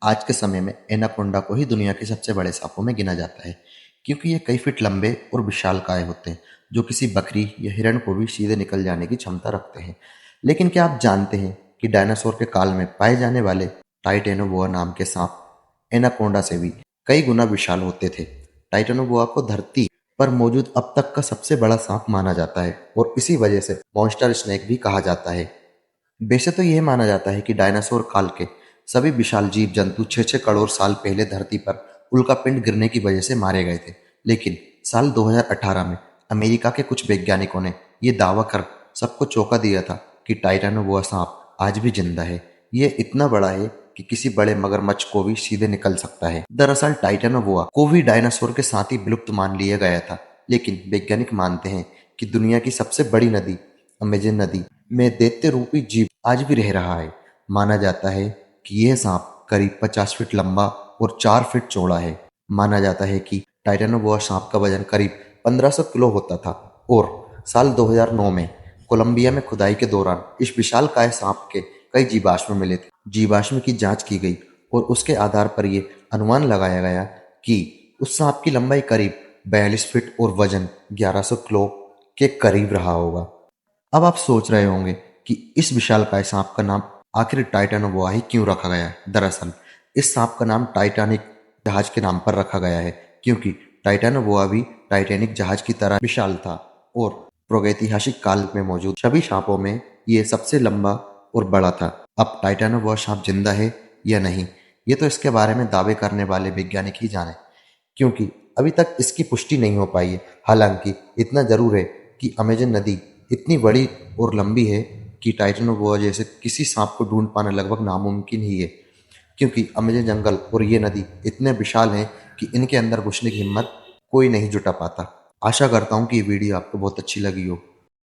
आज के समय में एनाकोंडा को ही दुनिया के सबसे बड़े सांपों में गिना जाता है, क्योंकि ये कई फीट लंबे और विशालकाय होते हैं, जो किसी बकरी या हिरण को भी सीधे निकल जाने की क्षमता रखते हैं। लेकिन क्या आप जानते हैं कि डायनासोर के काल में पाए जाने वाले टाइटेनोबोआ नाम के सांप एनाकोंडा से भी कई गुना विशाल होते थे। टाइटेनोबोआ को धरती पर मौजूद अब तक का सबसे बड़ा सांप माना जाता है और इसी वजह से मॉन्स्टर स्नेक भी कहा जाता है। वैसे तो यह माना जाता है कि डायनासोर काल के सभी विशाल जीव जंतु 6-6 करोड़ साल पहले धरती पर उल्कापिंड गिरने की वजह से मारे गए थे। लेकिन साल 2018 में अमेरिका के कुछ वैज्ञानिकों ने यह दावा कर सबको चौंका दिया था कि टाइटेनोबोआ सांप आज भी जिंदा है। यह इतना बड़ा है कि किसी बड़े मगरमच्छ को भी सीधे निकल सकता है। दरअसल टाइटेनोबोआ को भी डायनासोर के साथ ही विलुप्त मान लिया गया था, लेकिन वैज्ञानिक मानते हैं कि दुनिया की सबसे बड़ी नदी अमेजन नदी में दैत्य रूपी जीव आज भी रह रहा है। माना जाता है कि यह सांप करीब 50 फीट लंबा और 4 फीट चौड़ा है। माना जाता है कि टाइटेनोबोआ सांप का वजन करीब 1500 किलो होता था और साल 2009 में कोलंबिया में खुदाई के दौरान इस विशालकाय सांप के कई जीवाश्म मिले थे। जीवाश्म की जांच की गई और उसके आधार पर यह अनुमान लगाया गया कि उस सांप की लंबाई करीब 42 फीट और वजन 1100 किलो के करीब रहा होगा। अब आप सोच रहे होंगे कि इस विशालकाय सांप का नाम आखिर टाइटेनोबोआ ही क्यों रखा गया है। दरअसल इस सांप का नाम टाइटैनिक जहाज के नाम पर रखा गया है, क्योंकि टाइटेनोबोआ भी टाइटैनिक जहाज की तरह विशाल था और प्रागैतिहासिक काल में मौजूद सभी सांपों में ये सबसे लंबा और बड़ा था। अब टाइटेनोबोआ सांप जिंदा है या नहीं, ये तो इसके बारे में दावे करने वाले वैज्ञानिक ही जाने, क्योंकि अभी तक इसकी पुष्टि नहीं हो पाई है। हालांकि इतना जरूर है कि अमेजन नदी इतनी बड़ी और लंबी है कि टाइटेनोबोआ जैसे किसी सांप को ढूंढ पाना लगभग नामुमकिन ही है, क्योंकि अमेजन जंगल और ये नदी इतने विशाल हैं कि इनके अंदर घुसने की हिम्मत कोई नहीं जुटा पाता। आशा करता हूँ कि ये वीडियो आपको बहुत अच्छी लगी हो।